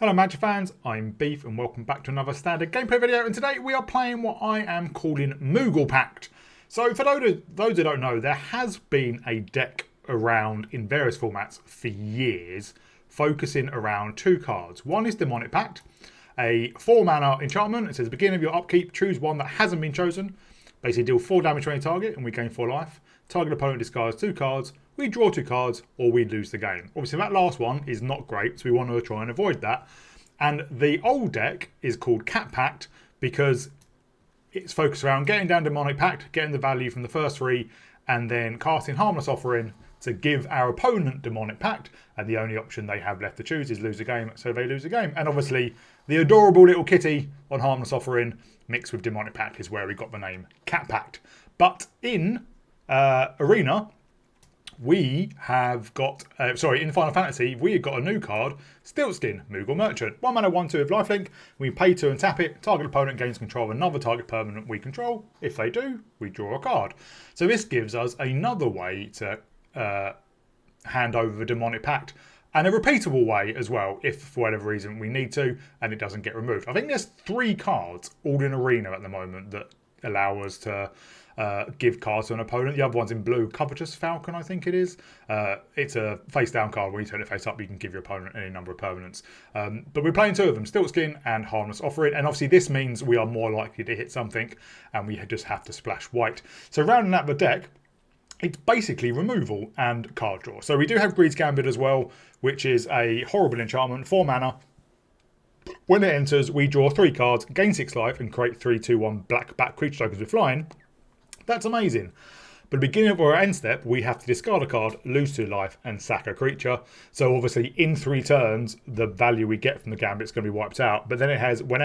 Hello Magic fans, I'm Beef and welcome back to another standard gameplay video, and today we are playing what I am calling Moogle Pact. So for those who don't know, there has been a deck around in various formats for years focusing around two cards. One is Demonic Pact, a 4-mana enchantment. It says beginning of your upkeep, choose one that hasn't been chosen. Basically deal 4 damage to any target and we gain 4 life. Target opponent discards 2 cards, we draw 2 cards, or we lose the game. Obviously that last one is not great, so we want to try and avoid that. And the old deck is called Cat Pact because it's focused around getting down Demonic Pact, getting the value from the first 3, and then casting Harmless Offering to give our opponent Demonic Pact, and the only option they have left to choose is lose a game, so they lose a game. And obviously the adorable little kitty on Harmless Offering mixed with Demonic Pact is where we got the name Cat Pact. But in Arena, we have got, in Final Fantasy, we have got a new card, Stiltskin, Moogle Merchant. 1 mana, 1/2 of lifelink. We pay 2 and tap it. Target opponent gains control of another target permanent we control. If they do, we draw a card. So this gives us another way to hand over the Demonic Pact, and a repeatable way as well, if for whatever reason we need to, and it doesn't get removed. I think there's 3 cards all in Arena at the moment that allow us to give cards to an opponent. The other one's in blue, Covetous Falcon, I think it is. It's a face down card. When you turn it face up, you can give your opponent any number of permanents. But we're playing 2 of them, Stiltskin and Harmless Offering. And obviously this means we are more likely to hit something, and we just have to splash white. So rounding out the deck, it's basically removal and card draw. So we do have Greed's Gambit as well, which is a horrible enchantment, 4 mana. When it enters, we draw 3 cards, gain 6 life, and create 3/2/1 black bat creature tokens with flying. That's amazing. But at the beginning of our end step, we have to discard a card, lose 2 life, and sack a creature. So obviously, in 3 turns, the value we get from the Gambit is going to be wiped out. But then it has when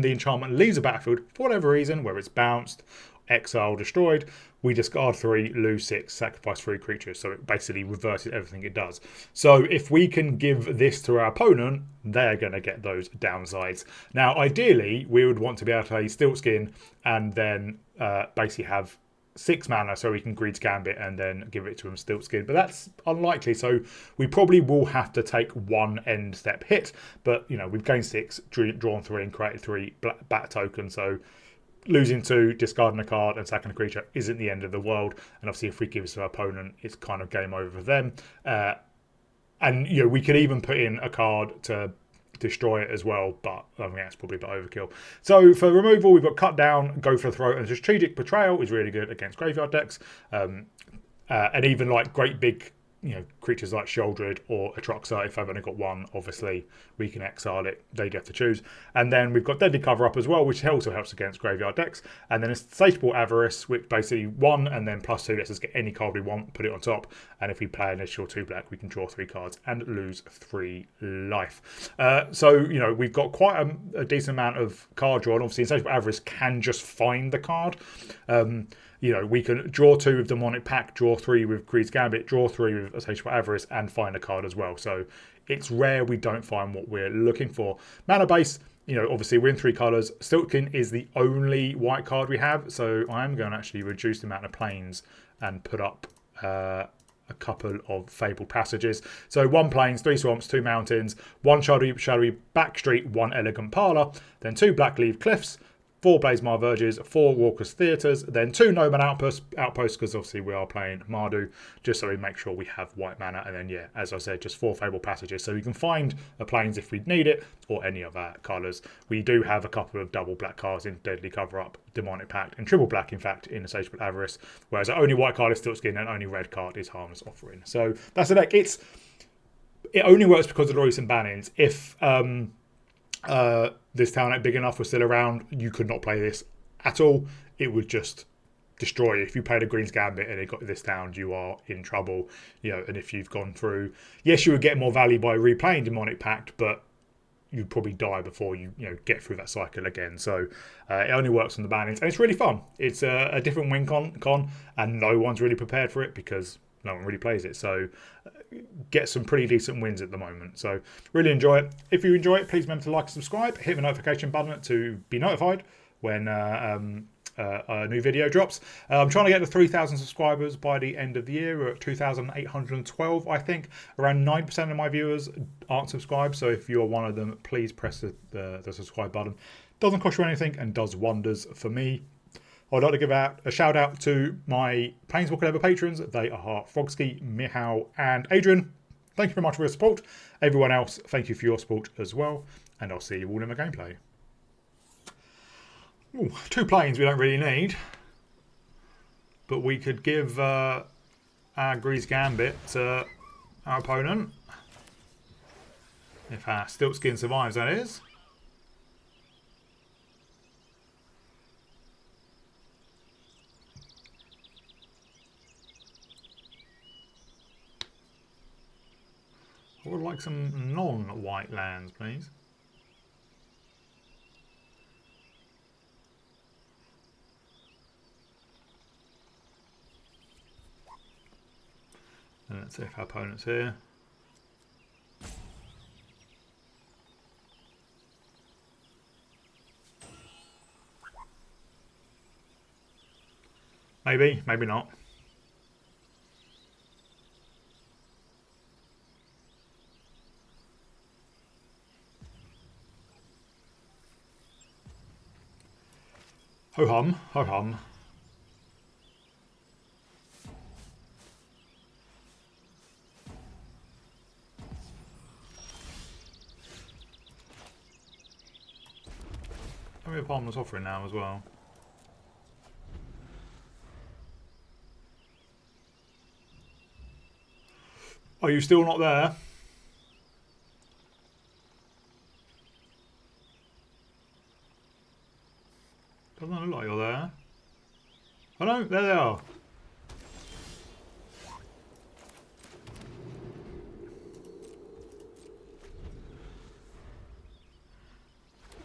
the enchantment leaves the battlefield, for whatever reason, whether it's bounced, exiled, destroyed, we discard 3, lose 6, sacrifice 3 creatures. So it basically reverses everything it does. So if we can give this to our opponent, they're going to get those downsides. Now, ideally, we would want to be able to play Stiltskin and then basically have 6 mana so we can Greed's Gambit and then give it to them Stiltskin. But that's unlikely, so we probably will have to take 1 end step hit. But, you know, we've gained 6, drawn 3 and created 3 bat tokens, so losing 2, discarding a card and sacking a creature isn't the end of the world. And obviously if we give it to our opponent, it's kind of game over for them. And you know, we could even put in a card to destroy it as well, but I think that's probably a bit overkill. So for removal, we've got Cut Down, Go for the Throat, and Strategic Betrayal is really good against graveyard decks. And even like great big, you know, creatures like Sheoldred or Atroxa, if I've only got 1, obviously we can exile it. They'd have to choose. And then we've got Deadly Cover Up as well, which also helps against graveyard decks. And then Insatiable Avarice, which basically 1 and then +2 lets us get any card we want, put it on top. And if we play an additional 2 black, we can draw 3 cards and lose 3 life. So, you know, we've got quite a decent amount of card draw. And obviously Insatiable Avarice can just find the card. You know, we can draw 2 with Demonic Pact, draw 3 with Greed's Gambit, draw 3 with Insatiable Avarice, and find a card as well. So it's rare we don't find what we're looking for. Mana base, you know, obviously we're in 3 colours. Stiltskin is the only white card we have, so I am going to actually reduce the amount of planes and put up a couple of Fabled Passages. So 1 plains, 3 swamps, 2 mountains, 1 shadowy backstreet, 1 elegant parlour, then 2 Blackleaf Cliffs, 4 Blazemar Verges, 4 Walker's Theatres, then 2 Nomad Outposts, because obviously we are playing Mardu, just so we make sure we have white mana, and then, yeah, as I said, just 4 Fabled Passages, so we can find a plains if we need it, or any of our colours. We do have a couple of double black cards in Deadly Cover Up, Demonic Pact, and triple black, in fact, in Insatiable Avarice, whereas the only white card is Stiltskin, and only red card is Harmless Offering. So that's the deck. It only works because of the recent bannings. If this town ain't big enough was still around, you could not play this at all. It would just destroy you. If you played a Green's Gambit and it got this town, you are in trouble. You know, and if you've gone through, yes, you would get more value by replaying Demonic Pact, but you'd probably die before you get through that cycle again. So it only works on the bannings, and it's really fun. It's a different win con, and no one's really prepared for it because no one really plays it. So get some pretty decent wins at the moment. So really enjoy it. If you enjoy it, please remember to like and subscribe. Hit the notification button to be notified when new video drops. I'm trying to get to 3,000 subscribers by the end of the year. We're at 2,812, I think. Around 9% of my viewers aren't subscribed, so if you're one of them, please press the subscribe button. Doesn't cost you anything and does wonders for me. I'd like to give out a shout out to my Planeswalker Level patrons. They are Frogsky, Mihal, and Adrian. Thank you very much for your support. Everyone else, thank you for your support as well. And I'll see you all in the gameplay. Ooh, 2 planes we don't really need. But we could give our Grease Gambit to our opponent. If our Stiltskin survives, that is. I would like some non-white lands, please. And let's see if our opponent's here. Maybe, maybe not. Ho hum, ho hum. Maybe a Palmer's offering now as well. Are you still not there? Doesn't look like you're there. Oh no, there they are.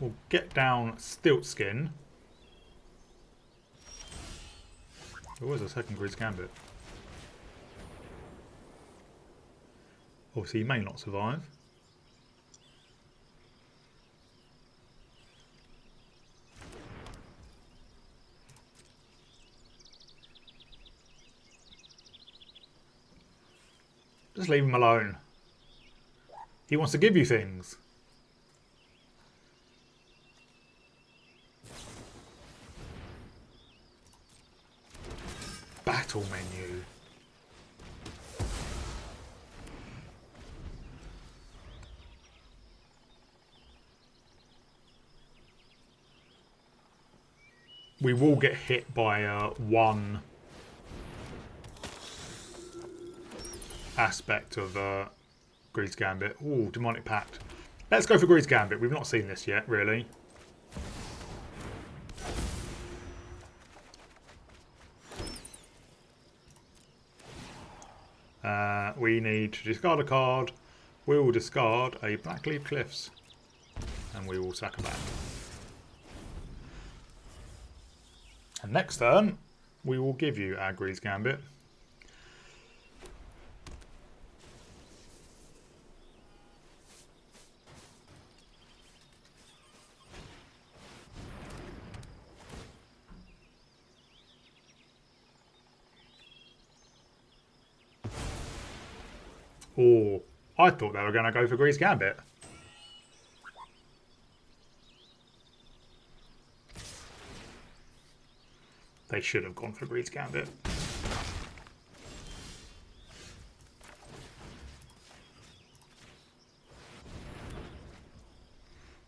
We'll get down Stiltskin. There was a second Grease Gambit. Obviously, he may not survive. Just leave him alone. He wants to give you things. Battle menu. We will get hit by one aspect of Grease Gambit. Ooh, Demonic Pact. Let's go for Grease Gambit. We've not seen this yet, really. We need to discard a card. We will discard a Blackleaf Cliffs. And we will sack a back. And next turn, we will give you our Grease Gambit. Oh, I thought they were going to go for Grease Gambit. They should have gone for Grease Gambit.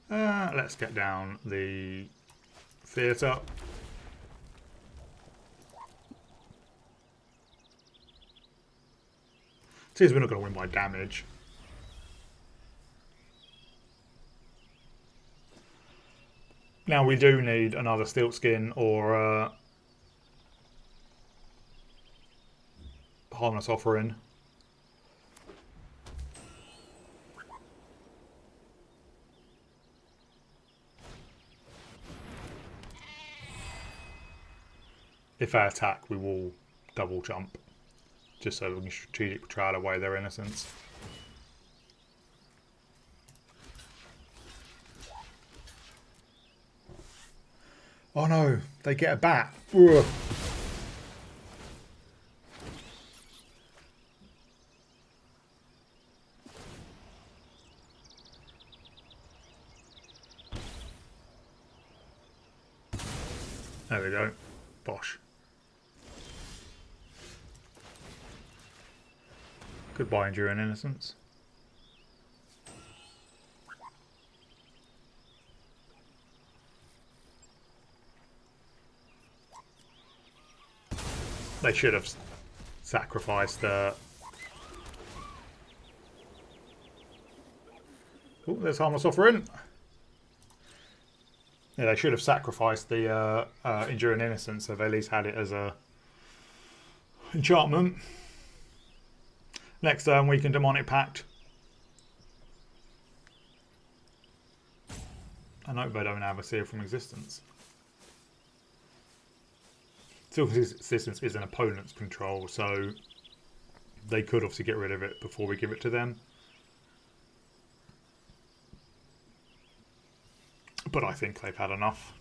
Let's get down the theatre. Seems we're not going to win by damage. Now we do need another Stiltskin or a Harmless Offering. If they attack, we will double jump. Just so we can strategically trade away their innocence. Oh no, they get a bat. Ugh. There we go. Bosh. Goodbye, Enduring Innocence. They should have sacrificed the... Oh, there's Harmless Offering. Yeah, they should have sacrificed the Enduring Innocence, so they've at least had it as a enchantment. Next turn, we can Demonic Pact. I hope they don't have a Seal from Existence. Seal from Existence is an opponent's control, so they could obviously get rid of it before we give it to them. But I think they've had enough.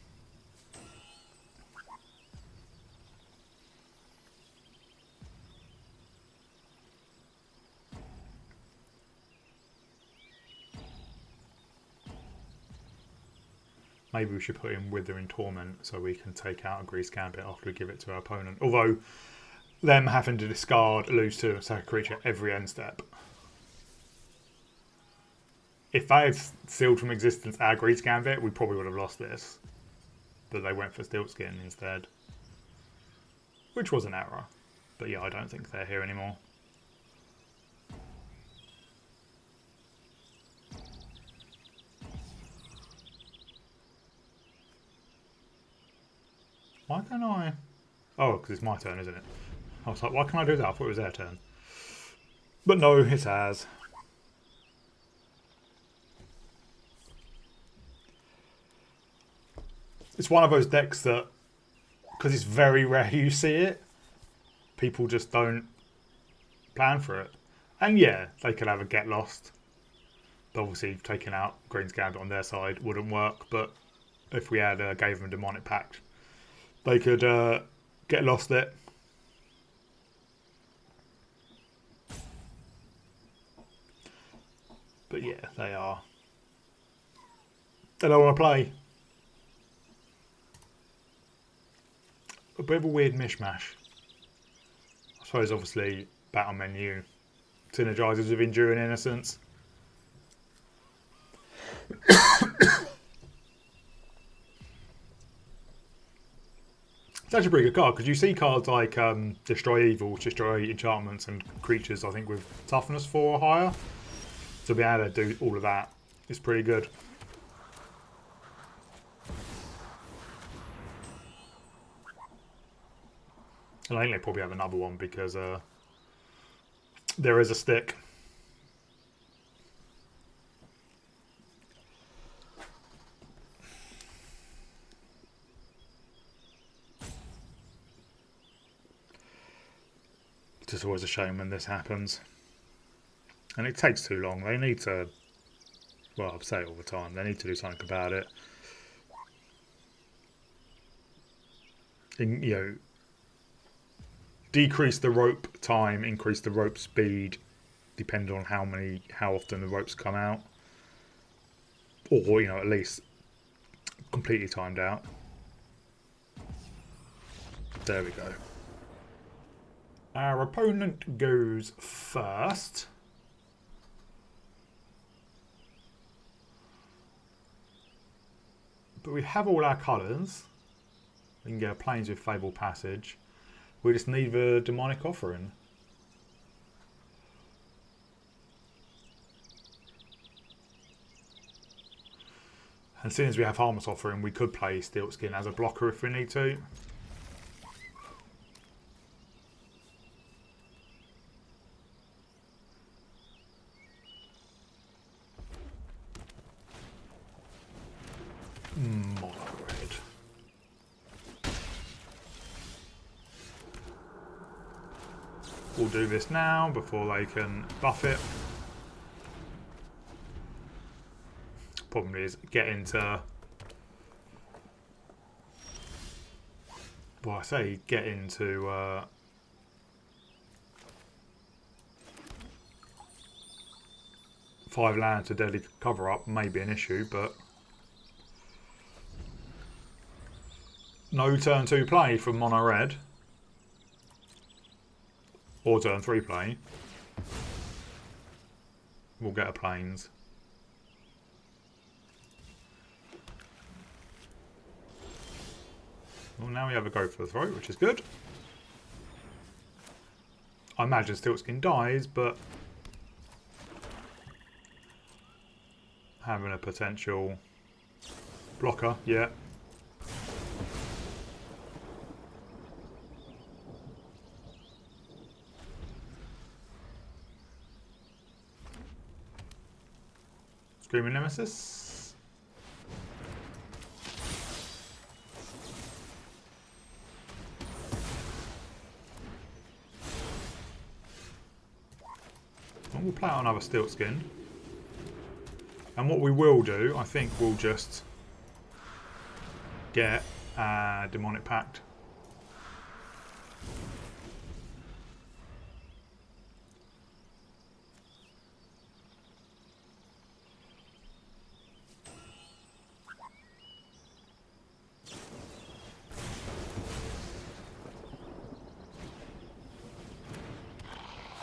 Maybe we should put in Wither in Torment so we can take out a Grease Gambit after we give it to our opponent. Although, them having to discard, lose 2 and sack a creature every end step. If they had sealed from existence our Grease Gambit, we probably would have lost this. But they went for Stiltskin instead. Which was an error. But yeah, I don't think they're here anymore. Why can't I? Oh, because it's my turn, isn't it? I was like, why can't I do that? I thought it was their turn. But no, it has. It's one of those decks that, because it's very rare you see it, people just don't plan for it. And yeah, they could have a Get Lost. But obviously, taking out Green's Gambit on their side wouldn't work. But if we had gave them a Demonic Pact, they could get lost it. But yeah, they are. They don't want to play. A bit of a weird mishmash. I suppose obviously battle menu synergizes with Enduring Innocence. It's actually a pretty good card because you see cards like Destroy Evil, Destroy Enchantments and creatures, I think, with toughness 4 or higher. To be able to do all of that is pretty good. And I think they probably have another one because there is a stick. It's just always a shame when this happens. And it takes too long. They need to, well, I say it all the time, they need to do something about it. And, you know, decrease the rope time, increase the rope speed, depending on how often the ropes come out. Or, you know, at least completely timed out. There we go. Our opponent goes first. But we have all our colours. We can get Plains with Fable Passage. We just need the Demonic Offering. And seeing as we have Harmless Offering, we could play Stiltskin as a blocker if we need to. Mono red. We'll do this now before they can buff it. Problem is getting to Well, I say get into... 5 lands to deadly cover up may be an issue, but no turn 2 play from mono red or turn 3 play. We'll get a plains. Well, now we have a go for the throat, which is good. I imagine Stiltskin dies, but having a potential blocker, yeah. Screaming Nemesis. And we'll play out another Stiltskin. And what we will do, I think we'll just get a Demonic Pact.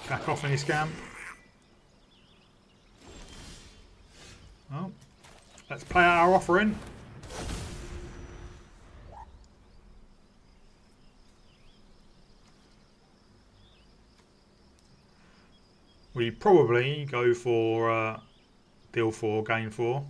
Cacophony Scamp. Well, let's play out our offering. We probably go for deal 4, gain 4.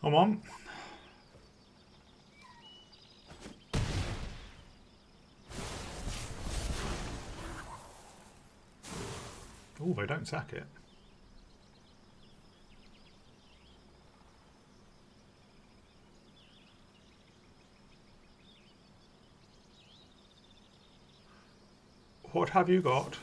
Come on. Oh, they don't sack it. What have you got?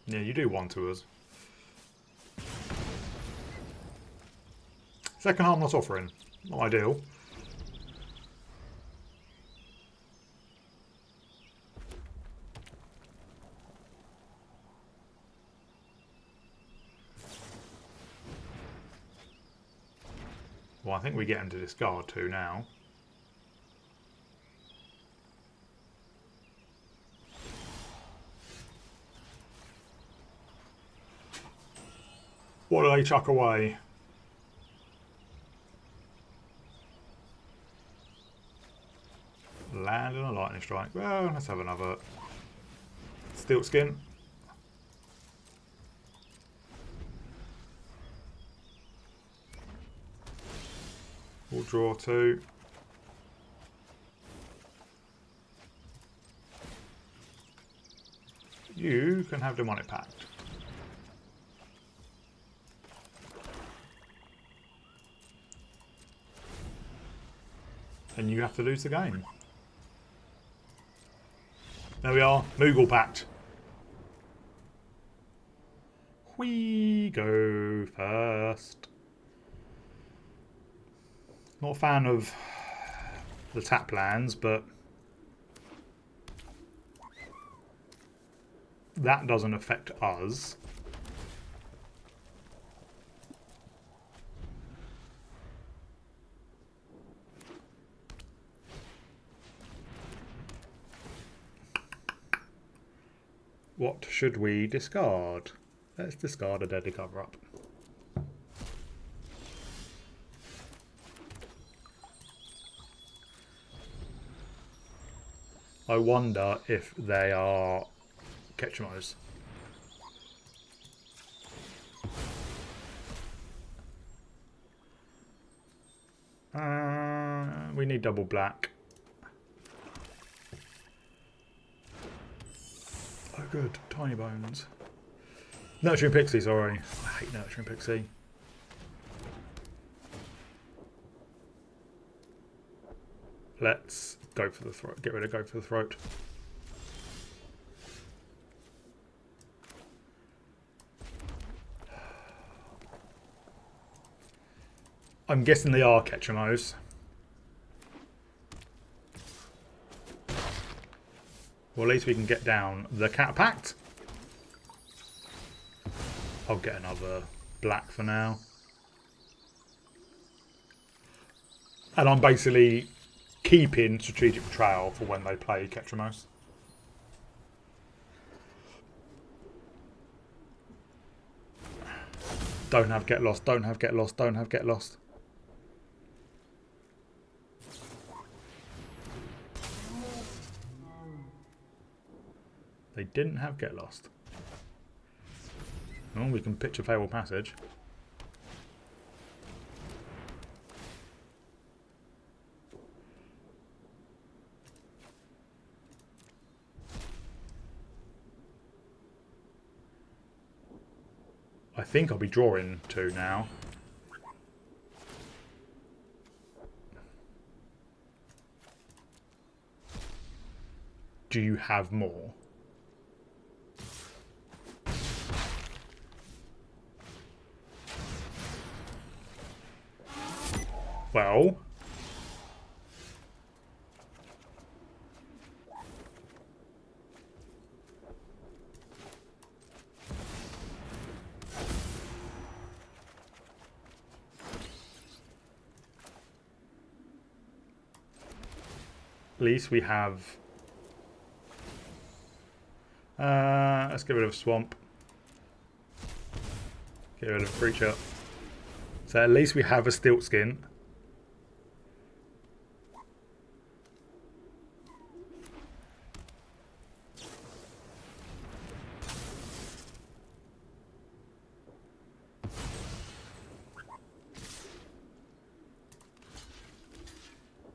Yeah, you do one to us. Second harmless offering. Not ideal. Well, I think we get him to discard 2 now. What do they chuck away? Land and a lightning strike. Well, let's have another Stiltskin. We'll draw 2. You can have Demonic Pact. And you have to lose the game. There we are, Moogle Pact. We go first. Not a fan of the tap lands, but that doesn't affect us. What should we discard? Let's discard a deadly cover-up. I wonder if they are Ketchumos. We need double black. Oh good, tiny bones. Nurturing Pixie, sorry. I hate Nurturing Pixie. Let's go for the throat. Get rid of go for the throat. I'm guessing they are Ketchumos. Well, at least we can get down the cat Pact. I'll get another black for now. And I'm basically keeping Strategic Betrayal for when they play Ketchumos. Don't have Get Lost, don't have Get Lost, don't have Get Lost. They didn't have Get Lost. Oh, we can pitch a Fabled Passage. I think I'll be drawing 2 now. Do you have more? Well, at least we have... let's get rid of Swamp. Get rid of Creature. So at least we have a Stilt Skin.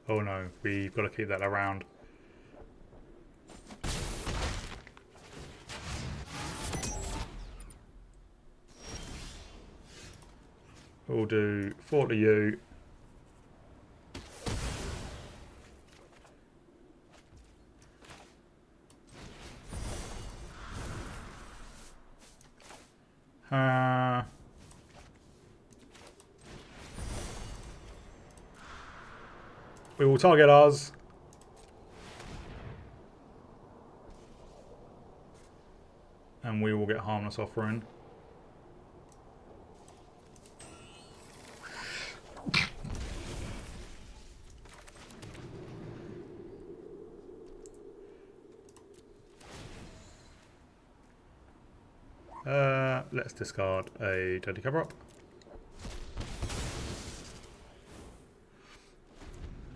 Oh no, we've got to keep that around. We'll do 4 to you. We will target us. And we will get Harmless Offering. Let's discard a Dirty Cover-Up.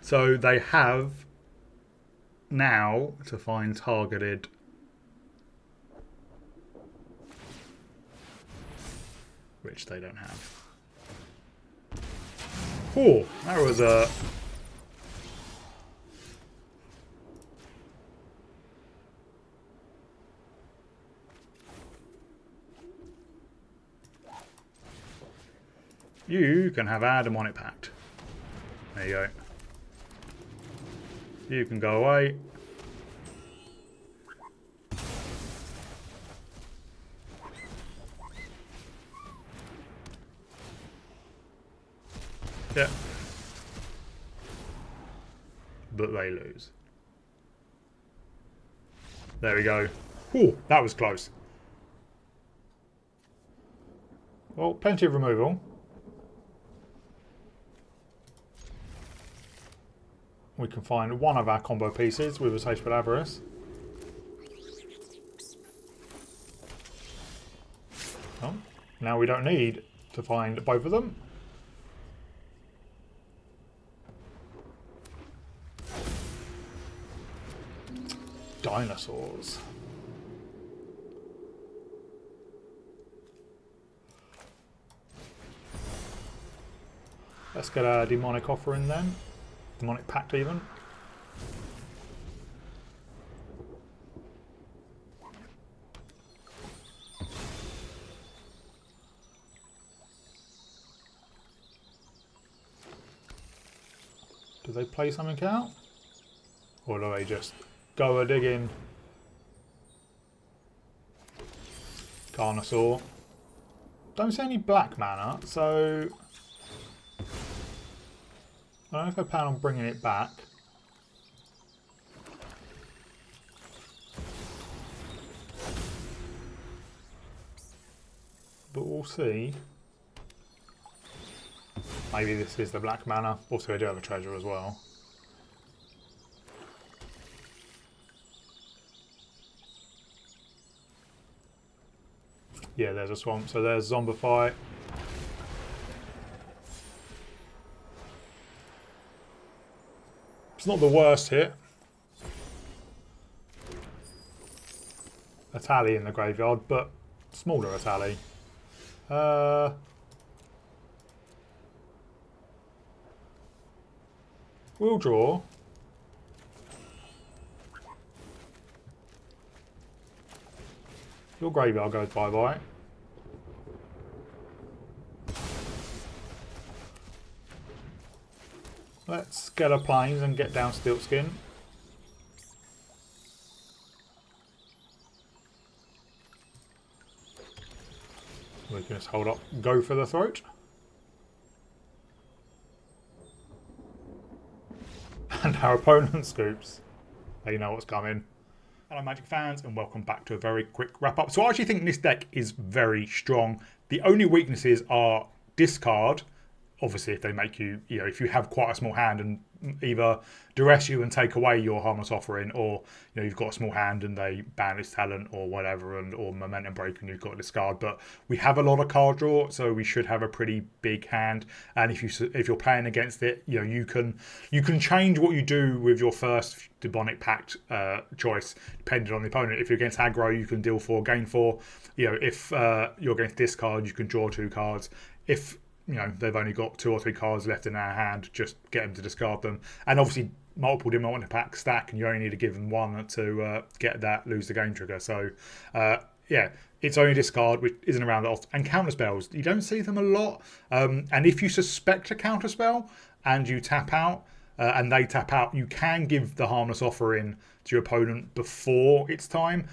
So they have now to find targeted. Which they don't have. Oh, that was a... You can have our Demonic Pact. There you go. You can go away. Yeah. But they lose. There we go. Ooh, that was close. Well, plenty of removal. We can find one of our combo pieces with a Sage Avarice. Oh, now we don't need to find both of them. Dinosaurs. Let's get a Demonic Offering then. Demonic Pact even. Do they play something out? Or do they just go a digging? Carnosaur. Don't see any black mana, so I don't know if I plan on bringing it back. But we'll see. Maybe this is the black mana. Also, I do have a treasure as well. Yeah, there's a swamp. So there's Zombify. It's not the worst hit. A tally in the graveyard, but smaller a tally. We'll draw. Your graveyard goes bye-bye. Let's get a plains and get down Stiltskin. We can just hold up, go for the throat. And our opponent scoops. They know what's coming. Hello Magic fans and welcome back to a very quick wrap up. So I actually think this deck is very strong. The only weaknesses are discard. Obviously if they make you, if you have quite a small hand and either duress you and take away your Harmless Offering, or you've got a small hand and they ban its talent or whatever, or momentum break and you've got to discard. But we have a lot of card draw, so we should have a pretty big hand. And if you're playing against it, you can change what you do with your first Demonic Pact choice depending on the opponent. If you're against aggro, you can deal 4, gain 4. If you're against discard, you can draw 2 cards. If they've only got 2 or 3 cards left in their hand, just get them to discard them. And obviously, multiple Demonic Pact stack, and you only need to give them 1 to get that lose the game trigger. So, yeah, it's only discard, which isn't around that often. And counter spells, you don't see them a lot. And if you suspect a counter spell and you tap out, and they tap out, you can give the Harmless Offering to your opponent before it's time.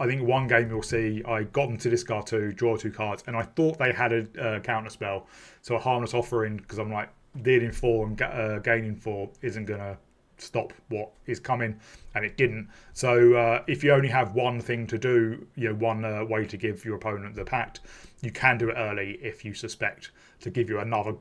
I think one game you'll see I got them to discard 2, draw 2 cards, and I thought they had a counter spell. So a Harmless Offering, because I'm like, dealing 4 and gaining 4 isn't going to stop what is coming, and it didn't. So if you only have one thing to do, one way to give your opponent the Pact, you can do it early if you suspect, to give you another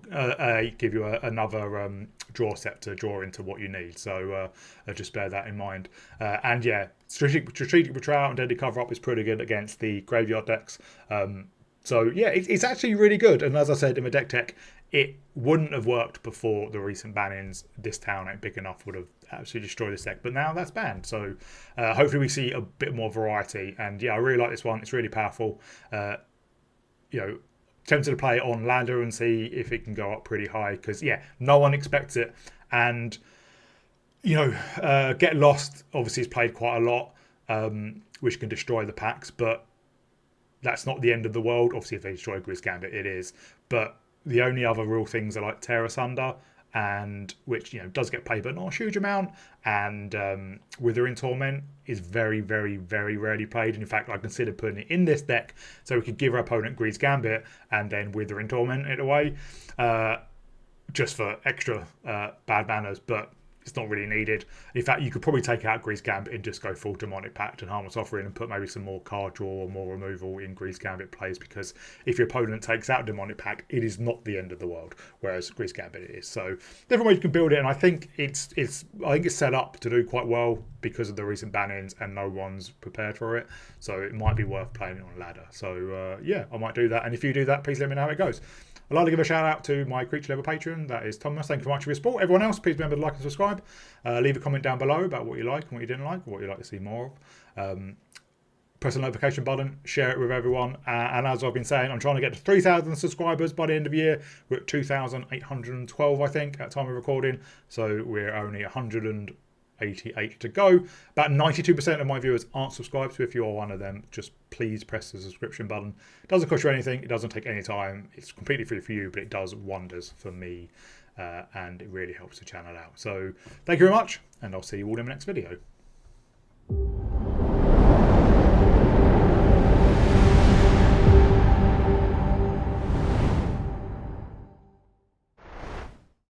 draw set to draw into what you need. So just bear that in mind. And yeah, strategic betrayal and deadly cover up is pretty good against the graveyard decks. So yeah, it's actually really good. And as I said in the deck tech, it wouldn't have worked before the recent bannings. This town ain't big enough would have absolutely destroyed this deck, but now that's banned. So hopefully we see a bit more variety. And yeah, I really like this one. It's really powerful. Tempted to play it on ladder and see if it can go up pretty high, because yeah, no one expects it. And Get Lost obviously is played quite a lot, which can destroy the packs, but that's not the end of the world. Obviously if they destroy Grizz Gambit, it is. But the only other real things are like Tear Asunder, and which does get played but not a huge amount, and Withering Torment is very, very, very rarely played. And in fact, I considered putting it in this deck so we could give our opponent Grizz Gambit and then Withering Torment it away, just for extra bad manners, but it's not really needed. In fact, you could probably take out Grizz Gambit and just go full Demonic Pact and Harmless Offering and put maybe some more card draw or more removal in Grizz Gambit plays, because if your opponent takes out Demonic Pact, it is not the end of the world, whereas Grizz Gambit is. So different ways you can build it, and I think it's set up to do quite well because of the recent bannings and no one's prepared for it. So it might be worth playing it on a ladder. So yeah, I might do that, and if you do that, please let me know how it goes. I'd like to give a shout out to my creature level patron, that is Thomas. Thank you very much for your support. Everyone else, please remember to like and subscribe. Leave a comment down below about what you like and what you didn't like, or what you'd like to see more of. Press the notification button, share it with everyone. And as I've been saying, I'm trying to get to 3,000 subscribers by the end of the year. We're at 2,812, I think, at time of recording. So we're only 100 and 88 to go. About 92% of my viewers aren't subscribed, so if you are one of them, just please press the subscription button. It doesn't cost you anything, it doesn't take any time, it's completely free for you, but it does wonders for me, and it really helps the channel out. So thank you very much, and I'll see you all in the next video.